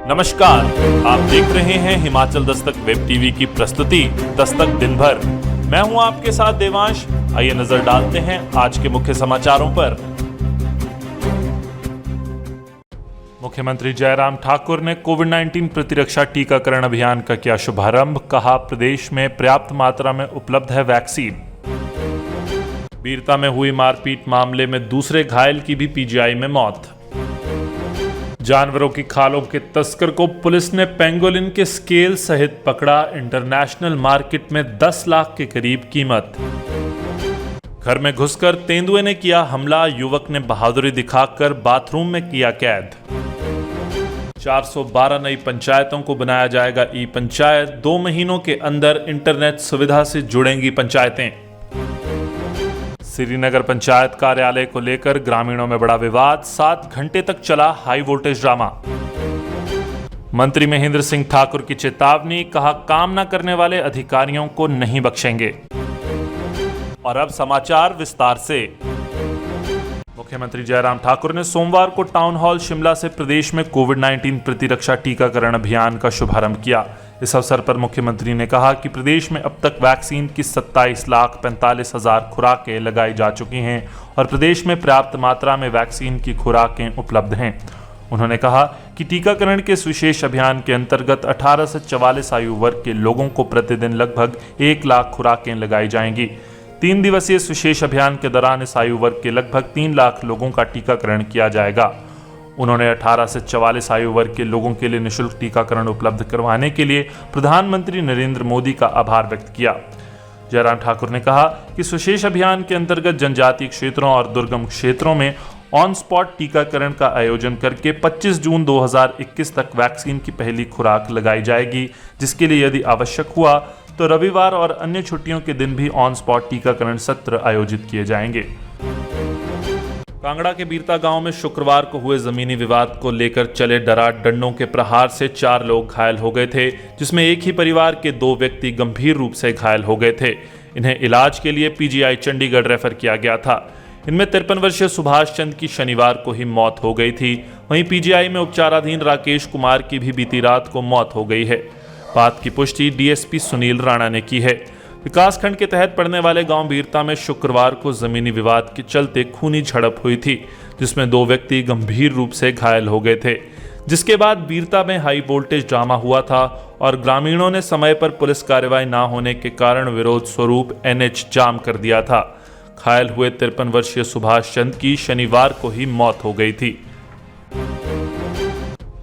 नमस्कार, आप देख रहे हैं हिमाचल दस्तक वेब टीवी की प्रस्तुति दस्तक दिन भर। मैं हूं आपके साथ देवांश। आइए नजर डालते हैं आज के मुख्य समाचारों पर। मुख्यमंत्री जयराम ठाकुर ने कोविड-19 प्रतिरक्षा टीकाकरण अभियान का किया शुभारंभ। कहा, प्रदेश में पर्याप्त मात्रा में उपलब्ध है वैक्सीन। बीरता में हुई मारपीट मामले में दूसरे घायल की भी पीजीआई में मौत। जानवरों की खालों के तस्कर को पुलिस ने पेंगोलिन के स्केल सहित पकड़ा। इंटरनेशनल मार्केट में 10 लाख के करीब कीमत। घर में घुसकर तेंदुए ने किया हमला। युवक ने बहादुरी दिखाकर बाथरूम में किया कैद। 412 नई पंचायतों को बनाया जाएगा ई पंचायत। 2 महीनों के अंदर इंटरनेट सुविधा से जुड़ेंगी पंचायतें। श्रीनगर पंचायत कार्यालय को लेकर ग्रामीणों में बड़ा विवाद। 7 घंटे तक चला हाई वोल्टेज ड्रामा। मंत्री महेंद्र सिंह ठाकुर की चेतावनी। कहा, काम न करने वाले अधिकारियों को नहीं बख्शेंगे। और अब समाचार विस्तार से। मुख्यमंत्री जयराम ठाकुर ने सोमवार को टाउन हॉल शिमला से प्रदेश में कोविड-19 प्रतिरक्षा टीकाकरण अभियान का शुभारंभ किया। इस अवसर पर मुख्यमंत्री ने कहा कि प्रदेश में अब तक वैक्सीन की 27,45,000 खुराकें लगाई जा चुकी हैं और प्रदेश में पर्याप्त मात्रा में वैक्सीन की खुराकें उपलब्ध हैं। उन्होंने कहा कि टीकाकरण के इस विशेष अभियान के अंतर्गत 18 से 44 आयु वर्ग के लोगों को प्रतिदिन लगभग 1 लाख खुराकें लगाई जाएंगी। 3 दिवसीय इस विशेष अभियान के दौरान इस आयु वर्ग के लगभग 3 लाख लोगों का टीकाकरण किया जाएगा। उन्होंने 18 से 44 आयु वर्ग के लोगों के लिए निःशुल्क टीकाकरण उपलब्ध करवाने के लिए प्रधानमंत्री नरेंद्र मोदी का आभार व्यक्त किया। जयराम ठाकुर ने कहा कि इस विशेष अभियान के अंतर्गत जनजातीय क्षेत्रों और दुर्गम क्षेत्रों में ऑन स्पॉट टीकाकरण का आयोजन करके 25 जून 2021 तक वैक्सीन की पहली खुराक लगाई जाएगी, जिसके लिए यदि आवश्यक हुआ तो रविवार और अन्य छुट्टियों के दिन भी ऑन स्पॉट टीकाकरण सत्र आयोजित किए जाएंगे। कांगड़ा के बीरता गांव में शुक्रवार को हुए जमीनी विवाद को लेकर चले डंडों के प्रहार से 4 लोग घायल हो गए थे, जिसमें एक ही परिवार के 2 व्यक्ति गंभीर रूप से घायल हो गए थे। इन्हें इलाज के लिए पीजीआई चंडीगढ़ रेफर किया गया था। इनमें 53 वर्षीय सुभाष चंद की शनिवार को ही मौत हो गई थी। वहीं पीजीआई में उपचाराधीन राकेश कुमार की भी बीती रात को मौत हो गई है। बात की पुष्टि डीएसपी सुनील राणा ने की है। विकासखंड के तहत पड़ने वाले गांव बीरता में शुक्रवार को जमीनी विवाद के चलते खूनी झड़प हुई थी, जिसमें 2 व्यक्ति गंभीर रूप से घायल हो गए थे। जिसके बाद बीरता में हाई वोल्टेज ड्रामा हुआ था और ग्रामीणों ने समय पर पुलिस कार्रवाई न होने के कारण विरोध स्वरूप एनएच जाम कर दिया था। घायल हुए 53 वर्षीय सुभाष चंद की शनिवार को ही मौत हो गई थी।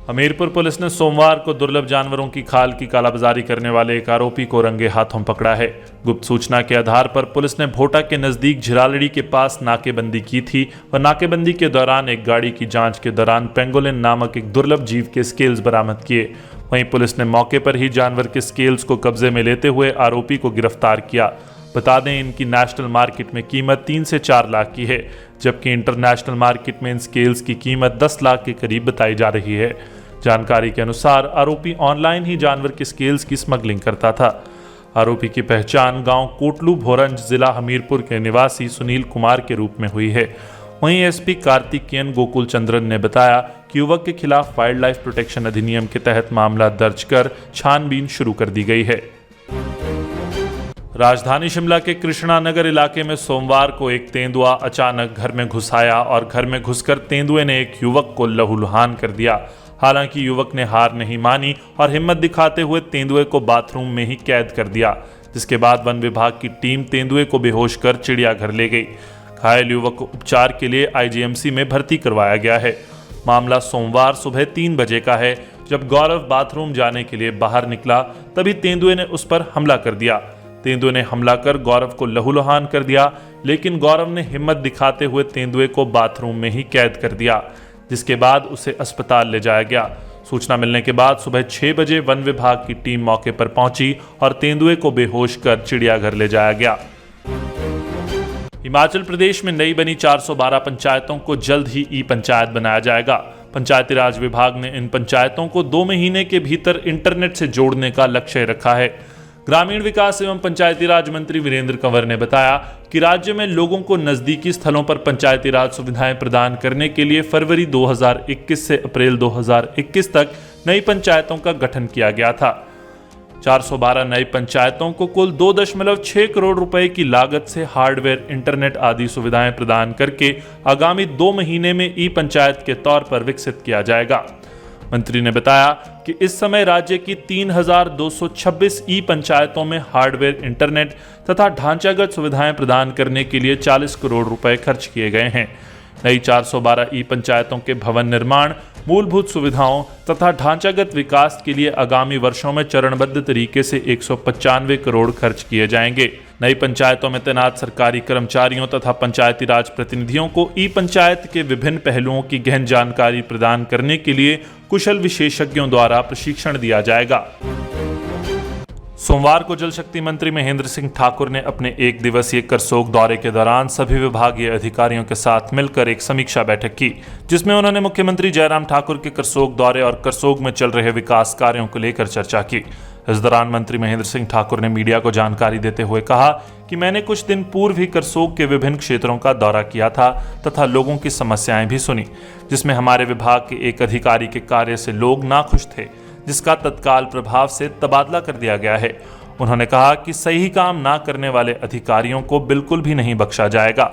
हमीरपुर पुलिस ने सोमवार को दुर्लभ जानवरों की खाल की कालाबाजारी करने वाले एक आरोपी को रंगे हाथों पकड़ा है। गुप्त सूचना के आधार पर पुलिस ने भोटा के नजदीक झिरालड़ी के पास नाकेबंदी की थी व नाकेबंदी के दौरान एक गाड़ी की जांच के दौरान पेंगोलिन नामक एक दुर्लभ जीव के स्केल्स बरामद किए। वहीं पुलिस ने मौके पर ही जानवर के स्केल्स को कब्जे में लेते हुए आरोपी को गिरफ्तार किया। बता दें, इनकी नेशनल मार्केट में कीमत 3 से 4 लाख की है, जबकि इंटरनेशनल मार्केट में इन स्केल्स की कीमत 10 लाख के करीब बताई जा रही है। जानकारी के अनुसार आरोपी ऑनलाइन ही जानवर के स्केल्स की स्मगलिंग करता था। आरोपी की पहचान गांव कोटलू भोरंज जिला हमीरपुर के निवासी सुनील कुमार के रूप में हुई है। वहीं एसपी कार्तिकेयन गोकुल चंद्रन ने बताया कि युवक के खिलाफ वाइल्ड लाइफ प्रोटेक्शन अधिनियम के तहत मामला दर्ज कर छानबीन शुरू कर दी गई है। राजधानी शिमला के कृष्णा नगर इलाके में सोमवार को एक तेंदुआ अचानक घर में घुस आया और घर में घुसकर तेंदुए ने एक युवक को लहूलुहान कर दिया। हालांकि युवक ने हार नहीं मानी और हिम्मत दिखाते हुए तेंदुए को बाथरूम में ही कैद कर दिया, जिसके बाद वन विभाग की टीम तेंदुए को बेहोश कर चिड़ियाघर ले गई। घायल युवक को उपचार के लिए आईजीएमसी में भर्ती करवाया गया है। मामला सोमवार सुबह 3 बजे का है। जब गौरव बाथरूम जाने के लिए बाहर निकला, तभी तेंदुए ने उस पर हमला कर दिया। तेंदुए ने हमला कर गौरव को लहूलुहान कर दिया, लेकिन गौरव ने हिम्मत दिखाते हुए तेंदुए को बाथरूम में ही कैद कर दिया, जिसके बाद उसे अस्पताल ले जाया गया। सूचना मिलने के बाद सुबह 6 बजे वन विभाग की टीम मौके पर पहुंची और तेंदुए को बेहोश कर चिड़ियाघर ले जाया गया। हिमाचल प्रदेश में नई बनी 412 पंचायतों को जल्द ही ई पंचायत बनाया जाएगा। पंचायती राज विभाग ने इन पंचायतों को 2 महीने के भीतर इंटरनेट से जोड़ने का लक्ष्य रखा है। ग्रामीण विकास एवं पंचायती राज मंत्री वीरेंद्र कंवर ने बताया कि राज्य में लोगों को नजदीकी स्थलों पर पंचायती राज सुविधाएं प्रदान करने के लिए फरवरी 2021 से अप्रैल 2021 तक नई पंचायतों का गठन किया गया था। 412 नई पंचायतों को कुल 2.6 करोड़ रुपए की लागत से हार्डवेयर, इंटरनेट आदि सुविधाएं प्रदान करके आगामी 2 महीने में ई पंचायत के तौर पर विकसित किया जाएगा। मंत्री ने बताया कि इस समय राज्य की 3,226 ई पंचायतों में हार्डवेयर, इंटरनेट तथा ढांचागत सुविधाएं प्रदान करने के लिए 40 करोड़ रुपए खर्च किए गए हैं। नई 412 ई पंचायतों के भवन निर्माण, मूलभूत सुविधाओं तथा ढांचागत विकास के लिए आगामी वर्षों में चरणबद्ध तरीके से 195 करोड़ खर्च किए जाएंगे। नई पंचायतों में तैनात सरकारी कर्मचारियों तथा पंचायती राज प्रतिनिधियों को ई पंचायत के विभिन्न पहलुओं की गहन जानकारी प्रदान करने के लिए कुशल विशेषज्ञों द्वारा प्रशिक्षण दिया जाएगा। सोमवार को जल शक्ति मंत्री महेंद्र सिंह ठाकुर ने अपने 1 दिवसीय करसोग दौरे के दौरान सभी विभागीय अधिकारियों के साथ मिलकर एक समीक्षा बैठक की, जिसमें उन्होंने मुख्यमंत्री जयराम ठाकुर के करसोग दौरे और करसोग में चल रहे विकास कार्यों को लेकर चर्चा की। इस दौरान मंत्री महेंद्र सिंह ठाकुर ने मीडिया को जानकारी देते हुए कहा कि मैंने कुछ दिन पूर्व ही करसोग के विभिन्न क्षेत्रों का दौरा किया था तथा लोगों की समस्याएं भी सुनी, जिसमें हमारे विभाग के एक अधिकारी के कार्य से लोग नाखुश थे, जिसका तत्काल प्रभाव से तबादला कर दिया गया है। उन्होंने कहा कि सही काम ना करने वाले अधिकारियों को बिल्कुल भी नहीं बख्शा जाएगा।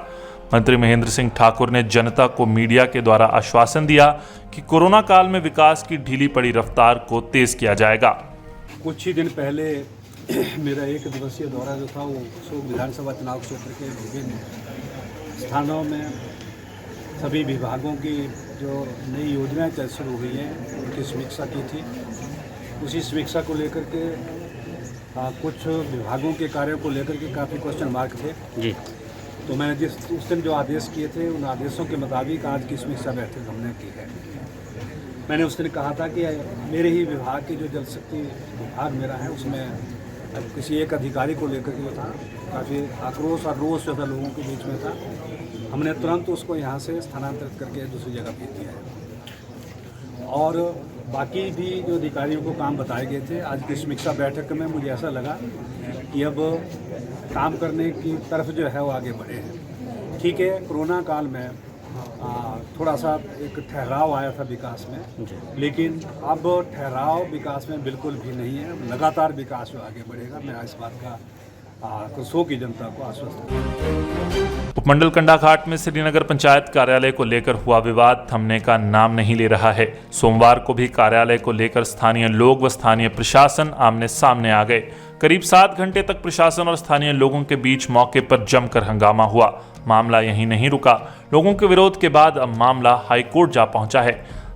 मंत्री महेंद्र सिंह ठाकुर ने जनता को मीडिया के द्वारा आश्वासन दिया कि कोरोना काल में विकास की ढीली पड़ी रफ्तार को तेज किया जाएगा। कुछ ही दिन पहले मेरा 1 दिवसीय दौरा जो था वो करसोग विधानसभा चुनाव क्षेत्र के विभिन्न स्थानों में सभी विभागों की जो नई योजनाएं शुरू हुई हैं उनकी समीक्षा की थी। उसी समीक्षा को लेकर के कुछ विभागों के कार्यों को लेकर के काफ़ी क्वेश्चन मार्क थे जी। तो मैंने उस दिन जो आदेश किए थे उन आदेशों के मुताबिक आज की समीक्षा बैठक हमने की है। मैंने उस दिन कहा था कि मेरे ही विभाग की जो जल शक्ति विभाग मेरा है उसमें किसी एक अधिकारी को लेकर के था काफ़ी आक्रोश और रोष जो था लोगों के बीच में था। हमने तुरंत उसको यहाँ से स्थानांतरित करके दूसरी जगह भेज दिया है। और बाकी भी जो अधिकारियों को काम बताए गए थे, आज की समीक्षा बैठक में मुझे ऐसा लगा कि अब काम करने की तरफ जो है वो आगे बढ़े हैं। ठीक है, कोरोना काल में थोड़ा सा एक ठहराव आया था विकास में, लेकिन अब ठहराव विकास में बिल्कुल भी नहीं है। लगातार विकास जो आगे बढ़ेगा, मैं इस बात का करसोग की जनता को आश्वस्त। उपमंडल कंडाघाट में श्रीनगर पंचायत कार्यालय को लेकर हुआ विवाद थमने का नाम नहीं ले रहा है। सोमवार को भी कार्यालय को लेकर स्थानीय लोग व स्थानीय प्रशासन आमने सामने आ गए। करीब 7 घंटे तक प्रशासन और स्थानीय लोगों के बीच मौके पर जमकर हंगामा हुआ। मामला यहीं नहीं रुका। लोगों के विरोध के बाद अब मामला हाईकोर्ट जा पहुंचा है।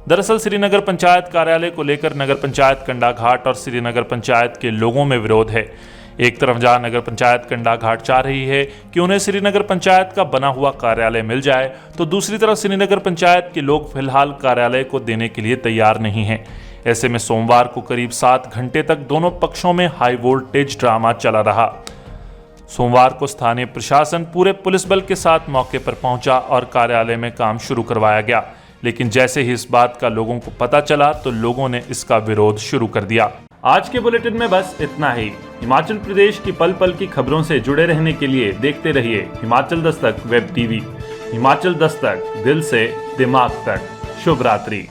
दरअसल श्रीनगर पंचायत कार्यालय को लेकर नगर पंचायत कंडाघाट और श्रीनगर पंचायत के लोगों में विरोध है। एक तरफ जहां नगर पंचायत कंडाघाट चाह रही है कि उन्हें श्रीनगर पंचायत का बना हुआ कार्यालय मिल जाए, तो दूसरी तरफ श्रीनगर पंचायत के लोग फिलहाल कार्यालय को देने के लिए तैयार नहीं हैं। ऐसे में सोमवार को करीब 7 घंटे तक दोनों पक्षों में हाई वोल्टेज ड्रामा चला रहा। सोमवार को स्थानीय प्रशासन पूरे पुलिस बल के साथ मौके पर पहुंचा और कार्यालय में काम शुरू करवाया गया, लेकिन जैसे ही इस बात का लोगों को पता चला तो लोगों ने इसका विरोध शुरू कर दिया। आज के बुलेटिन में बस इतना ही। हिमाचल प्रदेश की पल पल की खबरों से जुड़े रहने के लिए देखते रहिए हिमाचल दस्तक वेब टीवी। हिमाचल दस्तक, दिल से दिमाग तक। शुभ रात्रि।